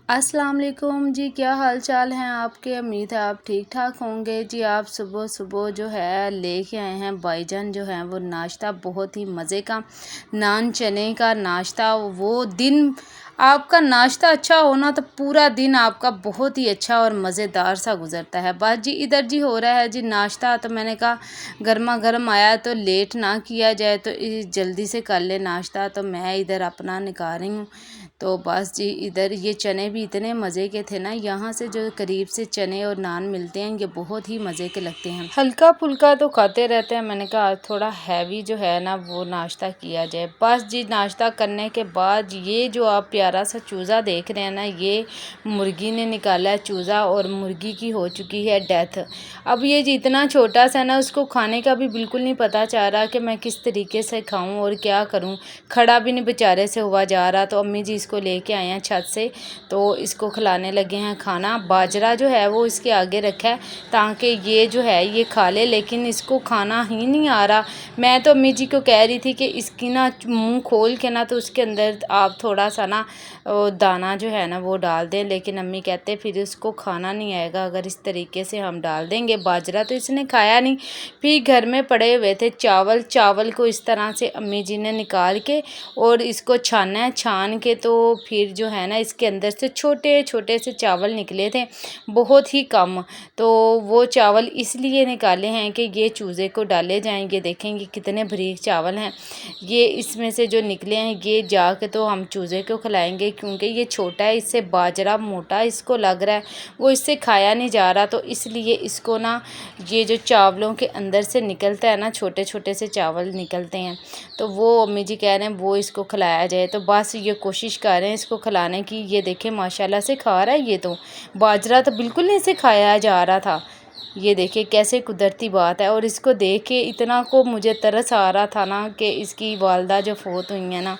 अस्सलाम वालेकुम जी। क्या हाल चाल हैं आपके? उम्मीद है आप ठीक ठाक होंगे जी। आप सुबह सुबह जो है लेके आए हैं भाईजान जो है वो नाश्ता, बहुत ही मज़े का नान चने का नाश्ता। वो दिन आपका नाश्ता अच्छा होना तो पूरा दिन आपका बहुत ही अच्छा और मज़ेदार सा गुज़रता है। बस जी इधर जी हो रहा है जी नाश्ता, तो मैंने कहा गर्मा गर्म आया तो लेट ना किया जाए, तो जल्दी से कर ले नाश्ता। तो मैं इधर अपना निकाल रही हूँ। तो बस जी इधर ये चने भी इतने मज़े के थे ना, यहाँ से जो करीब से चने और नान मिलते हैं ये बहुत ही मज़े के लगते हैं। हल्का फुल्का तो खाते रहते हैं, मैंने कहा आज थोड़ा हैवी जो है ना वो नाश्ता किया जाए। बस जी नाश्ता करने के बाद ये जो आप प्यारा सा चूज़ा देख रहे हैं ना, ये मुर्गी ने निकाला है चूज़ा, और मुर्गी की हो चुकी है डेथ। अब ये जितना छोटा सा ना, उसको खाने का भी बिल्कुल नहीं पता चाह रहा कि मैं किस तरीके से खाऊं और क्या करूं। खड़ा भी नहीं बेचारे से हुआ जा रहा। तो अम्मी जी इसको लेके आए हैं छत से, तो इसको खिलाने लगे हैं खाना। बाजरा जो है वो इसके आगे रखा है ताकि ये जो है ये खा ले, लेकिन इसको खाना ही नहीं आ रहा। मैं तो अम्मी जी को कह रही थी कि इसकी ना मुंह खोल के ना तो उसके अंदर आप थोड़ा सा ना दाना जो है ना वो डाल दें, लेकिन अम्मी कहते फिर उसको खाना नहीं आएगा अगर इस तरीके से हम डाल देंगे। बाजरा तो इसने खाया नहीं। फिर घर में पड़े हुए थे चावल, चावल को इस तरह से अम्मी जी ने निकाल के और इसको छाना है। छान के तो फिर जो है ना इसके अंदर से छोटे छोटे से चावल निकले थे, बहुत ही कम। तो वो चावल इसलिए निकाले हैं कि ये चूज़े को डाले जाएंगे। देखेंगे कितने बारीक चावल हैं ये इसमें से जो निकले हैं। ये जाके तो हम चूज़े को खिलाएंगे, क्योंकि ये छोटा है, इससे बाजरा मोटा इसको लग रहा है, वो इससे खाया नहीं जा रहा। तो इसलिए इसको ना ये जो चावलों के अंदर से निकलता है ना, छोटे छोटे से चावल निकलते हैं, तो वो अम्मी जी कह रहे हैं वो इसको खिलाया जाए। तो बस ये कोशिश कर रहे हैं इसको खिलाने की। ये देखें माशाल्लाह से खा रहा है। ये तो बाजरा तो बिल्कुल नहीं से खाया जा रहा था। ये देखिए कैसे कुदरती बात है। और इसको देख के इतना को मुझे तरस आ रहा था ना कि इसकी वालदा जो फोत हुई है ना,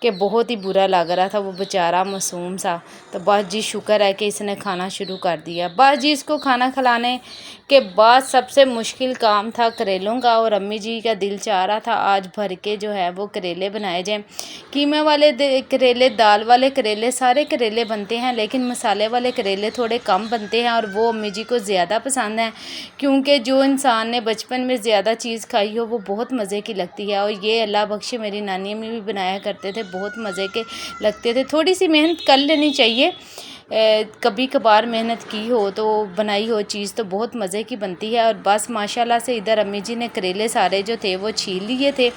कि बहुत ही बुरा लग रहा था, वो बेचारा मासूम सा। तो बस जी शुक्र है कि इसने खाना शुरू कर दिया। बस जी इसको खाना खिलाने के बाद सबसे मुश्किल काम था करेलों का, और अम्मी जी का दिल चाह रहा था आज भर के जो है वो करेले बनाए जाएं। कीमे वाले करेले, दाल वाले करेले, सारे करेले बनते हैं, लेकिन मसाले वाले करेले थोड़े कम बनते हैं, और वो अम्मी जी को ज़्यादा पसंद हैं, क्योंकि जो इंसान ने बचपन में ज़्यादा चीज़ खाई हो वो बहुत मज़े की लगती है। और ये अल्लाह बख्शे मेरी नानी अम्मी भी बनाया करते थे, बहुत मज़े के लगते थे। थोड़ी सी मेहनत कर लेनी चाहिए, कभी कभार मेहनत की हो तो बनाई हो चीज़ तो बहुत मज़े की बनती है। और बस माशाल्लाह से इधर अम्मी जी ने करेले सारे जो थे वो छील लिए थे।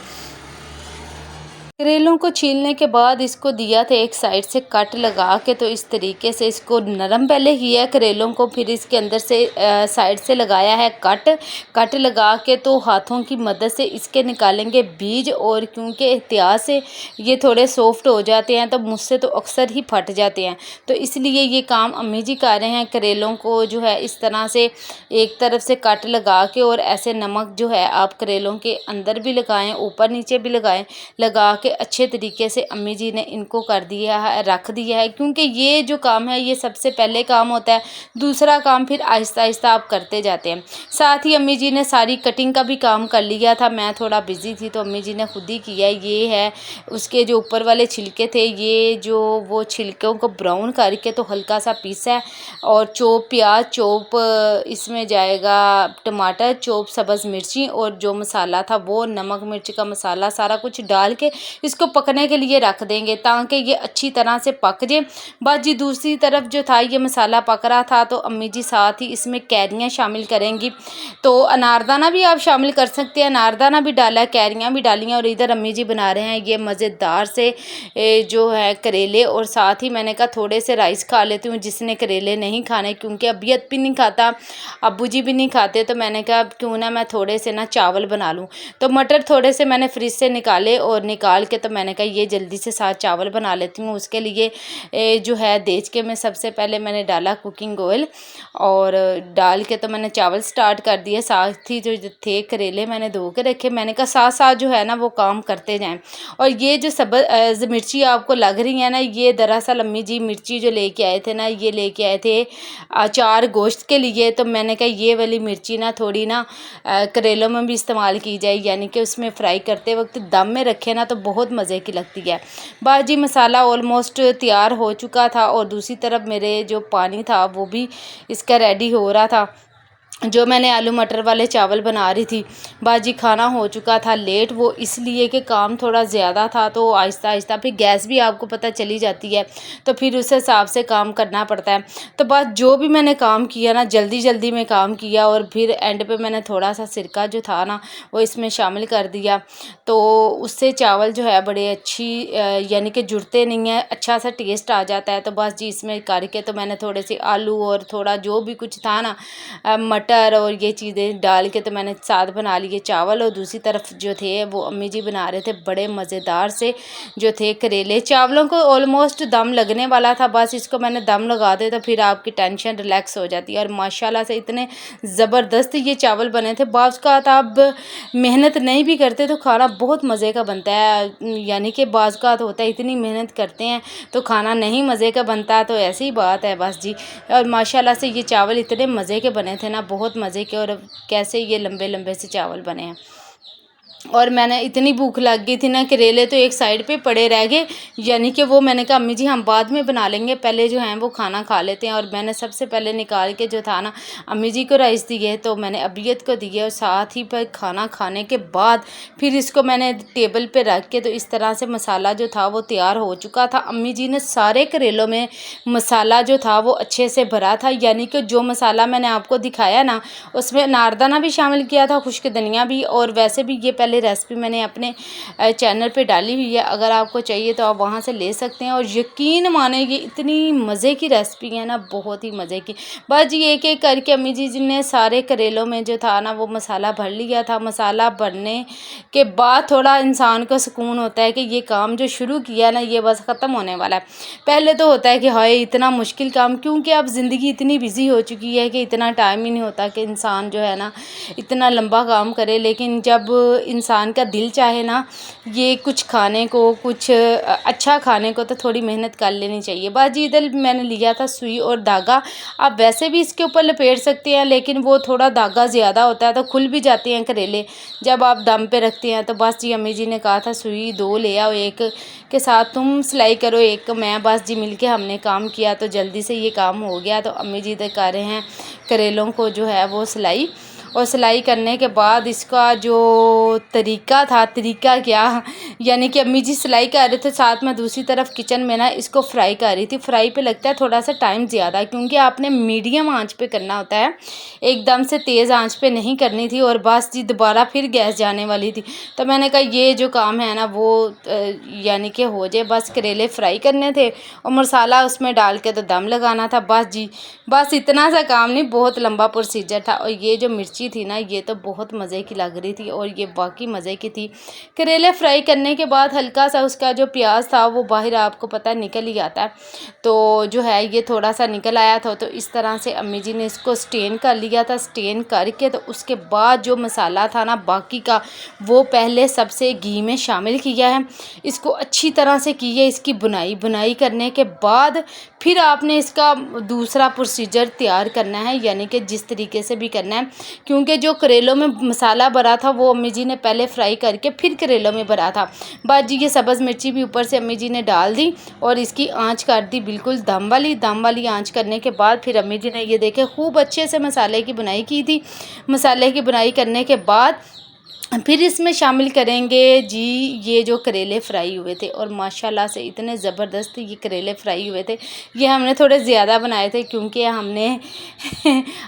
करेलों को छीलने के बाद इसको दिया था एक साइड से कट लगा के, तो इस तरीके से इसको नरम पहले किया है करेलों को, फिर इसके अंदर से साइड से लगाया है कट लगा के, तो हाथों की मदद से इसके निकालेंगे बीज। और क्योंकि एहतियात से ये थोड़े सॉफ्ट हो जाते हैं तो मुझसे तो अक्सर ही फट जाते हैं, तो इसलिए ये काम अम्मी जी कर रहे हैं। करेलों को जो है इस तरह से एक तरफ से कट लगा के, और ऐसे नमक जो है आप करेलों के अंदर भी लगाएं, ऊपर नीचे भी लगाएं, लगा के अच्छे तरीके से अम्मी जी ने इनको कर दिया है, रख दिया है। क्योंकि ये जो काम है ये सबसे पहले काम होता है, दूसरा काम फिर आहिस्ता आहिस्ता आप करते जाते हैं। साथ ही अम्मी जी ने सारी कटिंग का भी काम कर लिया था, मैं थोड़ा बिजी थी तो अम्मी जी ने खुद ही किया। ये है उसके जो ऊपर वाले छिलके थे, ये जो वो छिलकों को ब्राउन करके तो हल्का सा पीसा है, और चॉप प्याज चॉप इसमें जाएगा, टमाटर चॉप, सब्ज़ मिर्ची, और जो मसाला था वो नमक मिर्च का मसाला सारा कुछ डाल के इसको पकने के लिए रख देंगे ताकि ये अच्छी तरह से पक जाए। बस जी दूसरी तरफ जो था ये मसाला पक रहा था, तो अम्मी जी साथ ही इसमें कैरियाँ शामिल करेंगी। तो अनारदाना भी आप शामिल कर सकते हैं, अनारदाना भी डाला, कैरियाँ भी डाली हैं। और इधर अम्मी जी बना रहे हैं ये मज़ेदार से जो है करेले, और साथ ही मैंने कहा थोड़े से राइस खा लेती हूँ जिसने करेले नहीं खाने, क्योंकि अबियत भी नहीं खाता, अब्बू जी भी नहीं खाते। तो मैंने कहा क्यों ना मैं थोड़े से ना चावल बना लूँ। तो मटर थोड़े से मैंने फ्रिज से निकाले, और निकाल के तो मैंने कहा ये जल्दी से साथ चावल बना लेती हूँ। उसके लिए जो है देचके में सबसे पहले मैंने डाला कुकिंग ऑयल, और डाल के तो मैंने चावल स्टार्ट कर दिए। साथ ही जो थे करेले मैंने धो के रखे, मैंने कहा साथ साथ जो है ना वो काम करते जाएं। और ये जो सब्ज़ मिर्ची आपको लग रही है ना, ये दरअसल अम्मी जी मिर्ची जो लेके आए थे ना, ये लेके आए थे अचार गोश्त के लिए। तो मैंने कहा ये वाली मिर्ची ना थोड़ी ना करेलों में भी इस्तेमाल की जाए, यानी कि उसमें फ्राई करते वक्त दम में रखे ना तो बहुत मज़े की लगती है। बस जी मसाला ऑलमोस्ट तैयार हो चुका था और दूसरी तरफ मेरे जो पानी था वो भी इसका रेडी हो रहा था। जो मैंने आलू मटर वाले चावल बना रही थी, बाजी खाना हो चुका था लेट, वो इसलिए कि काम थोड़ा ज़्यादा था तो आहिस्ता आहिस्ता फिर गैस भी आपको पता चली जाती है तो फिर उस हिसाब से काम करना पड़ता है। तो बस जो भी मैंने काम किया ना जल्दी जल्दी में काम किया और फिर एंड पे मैंने थोड़ा सा सिरका जो था ना वो इसमें शामिल कर दिया, तो उससे चावल जो है बड़े अच्छी यानी कि जुड़ते नहीं हैं, अच्छा सा टेस्ट आ जाता है। तो बस जी इसमें करके तो मैंने थोड़े से आलू और थोड़ा जो भी कुछ था ना मटर और ये चीज़ें डाल के तो मैंने साथ बना लिए चावल। और दूसरी तरफ जो थे वो अम्मी जी बना रहे थे बड़े मज़ेदार से जो थे करेले। चावलों को ऑलमोस्ट दम लगने वाला था, बस इसको मैंने दम लगा दे तो फिर आपकी टेंशन रिलैक्स हो जाती है। और माशाल्लाह से इतने ज़बरदस्त ये चावल बने थे। बाज़ का आप मेहनत नहीं भी करते तो खाना बहुत मज़े का बनता है, यानी कि बाज़ का होता है इतनी मेहनत करते हैं तो खाना नहीं मज़े का बनता, तो ऐसी ही बात है बस जी। और माशाल्लाह से ये चावल इतने मज़े के बने थे ना, बहुत मज़े के। और कैसे ये लंबे लंबे से चावल बने हैं। और मैंने इतनी भूख लग गई थी ना, करेले तो एक साइड पे पड़े रह गए, यानी कि वो मैंने कहा अम्मी जी हम बाद में बना लेंगे, पहले जो हैं वो खाना खा लेते हैं। और मैंने सबसे पहले निकाल के जो था ना अम्मी जी को राइस दिए, तो मैंने अबियत को दिए और साथ ही पर खाना खाने के बाद फिर इसको मैंने टेबल पर रख के, तो इस तरह से मसाला जो था वो तैयार हो चुका था। अम्मी जी ने सारे करेलों में मसाला जो था वो अच्छे से भरा था, यानी कि जो मसाला मैंने आपको दिखाया ना उसमें अनारदाना भी शामिल किया था, खुश्क धनिया भी। और वैसे भी ये पहले रेसिपी मैंने अपने चैनल पे डाली हुई है, अगर आपको चाहिए तो आप वहाँ से ले सकते हैं। और यकीन माने ये इतनी मज़े की रेसिपी है ना, बहुत ही मज़े की। बस ये एक एक करके अम्मी जी ने सारे करेलों में जो था ना वो मसाला भर लिया था। मसाला भरने के बाद थोड़ा इंसान को सुकून होता है कि ये काम जो शुरू किया ना ये बस ख़त्म होने वाला है। पहले तो होता है कि हाय इतना मुश्किल काम, क्योंकि अब ज़िंदगी इतनी बिजी हो चुकी है कि इतना टाइम ही नहीं होता कि इंसान जो है ना इतना लंबा काम करे। लेकिन जब इंसान का दिल चाहे ना ये कुछ खाने को, कुछ अच्छा खाने को, तो थोड़ी मेहनत कर लेनी चाहिए। बाजी इधर मैंने लिया था सुई और धागा, आप वैसे भी इसके ऊपर लपेट सकते हैं लेकिन वो थोड़ा धागा ज़्यादा होता है तो खुल भी जाते हैं करेले जब आप दम पे रखते हैं। तो बस जी अम्मी जी ने कहा था सुई 2 ले आओ, एक के साथ तुम सिलाई करो, एक मैं, बस जी मिलके हमने काम किया तो जल्दी से ये काम हो गया। तो अम्मी जी इधर कर रहे हैं करेलों को जो है वो सिलाई, और सिलाई करने के बाद इसका जो तरीका था, तरीका क्या, यानी कि अम्मी जी सिलाई कर रहे थे, साथ में दूसरी तरफ किचन में ना इसको फ्राई कर रही थी। फ्राई पे लगता है थोड़ा सा टाइम ज़्यादा, क्योंकि आपने मीडियम आंच पे करना होता है, एकदम से तेज़ आंच पे नहीं करनी थी। और बस जी दोबारा फिर गैस जाने वाली थी, तो मैंने कहा ये जो काम है ना वो यानी कि हो जाए, बस करेले फ्राई करने थे और मसाला उसमें डाल के तो दम लगाना था। बस जी बस इतना सा काम नहीं, बहुत लंबा प्रोसीजर था। और ये जो मिर्ची थी ना ये तो बहुत मज़े की लग रही थी और ये बाकी मज़े की थी। करेले फ्राई करने के बाद हल्का सा उसका जो प्याज था वो बाहर आपको पता निकल ही आता है, तो जो है ये थोड़ा सा निकल आया था। तो इस तरह से अम्मी जी ने इसको स्टेन कर लिया था। स्टेन करके तो उसके बाद जो मसाला था ना बाकी का वो पहले सबसे घी में शामिल किया है, इसको अच्छी तरह से की है। इसकी बुनाई करने के बाद फिर आपने इसका दूसरा प्रोसीजर तैयार करना है, यानी कि जिस तरीके से भी करना है, क्योंकि जो करेलों में मसाला भरा था वो अम्मी जी ने पहले फ्राई करके फिर करेलों में भरा था। बाद जी ये सब्ज़ मिर्ची भी ऊपर से अम्मी जी ने डाल दी और इसकी आंच कर दी बिल्कुल दम वाली आंच करने के बाद फिर अम्मी जी ने ये देखे खूब अच्छे से मसाले की बुनाई की थी। मसाले की बुनाई करने के बाद फिर इसमें शामिल करेंगे जी ये जो करेले फ्राई हुए थे, और माशाल्लाह से इतने ज़बरदस्त ये करेले फ्राई हुए थे। ये हमने थोड़े ज़्यादा बनाए थे क्योंकि हमने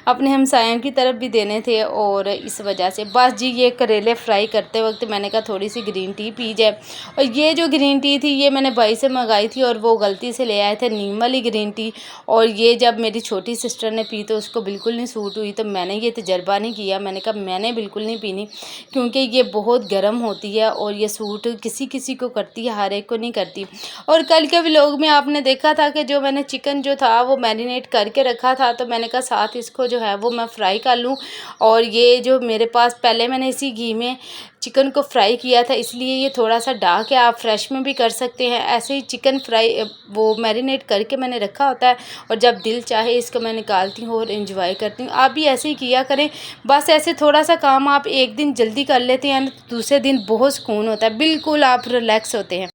अपने हमसायों की तरफ भी देने थे, और इस वजह से बस जी ये करेले फ्राई करते वक्त मैंने कहा थोड़ी सी ग्रीन टी पी जाए। और ये जो ग्रीन टी थी ये मैंने भाई से मंगाई थी और वो गलती से ले आए थे नीम वाली ग्रीन टी, और ये जब मेरी छोटी सिस्टर ने पी तो उसको बिल्कुल नहीं सूट हुई। तो मैंने ये तजर्बा नहीं किया, मैंने कहा मैंने बिल्कुल नहीं पीनी क्योंकि ये बहुत गर्म होती है और ये सूट किसी किसी को करती है, हर एक को नहीं करती। और कल के व्लॉग में आपने देखा था कि जो मैंने चिकन जो था वो मैरिनेट करके रखा था, तो मैंने कहा साथ इसको जो है वो मैं फ्राई कर लूँ। और ये जो मेरे पास पहले मैंने इसी घी में चिकन को फ्राई किया था, इसलिए ये थोड़ा सा डार्क है। आप फ्रेश में भी कर सकते हैं। ऐसे ही चिकन फ्राई वो मैरिनेट करके मैंने रखा होता है और जब दिल चाहे इसको मैं निकालती हूँ और एंजॉय करती हूँ। आप भी ऐसे ही किया करें। बस ऐसे थोड़ा सा काम आप एक दिन जल्दी कर लेते हैं, दूसरे दिन बहुत सुकून होता है, बिल्कुल आप रिलैक्स होते हैं।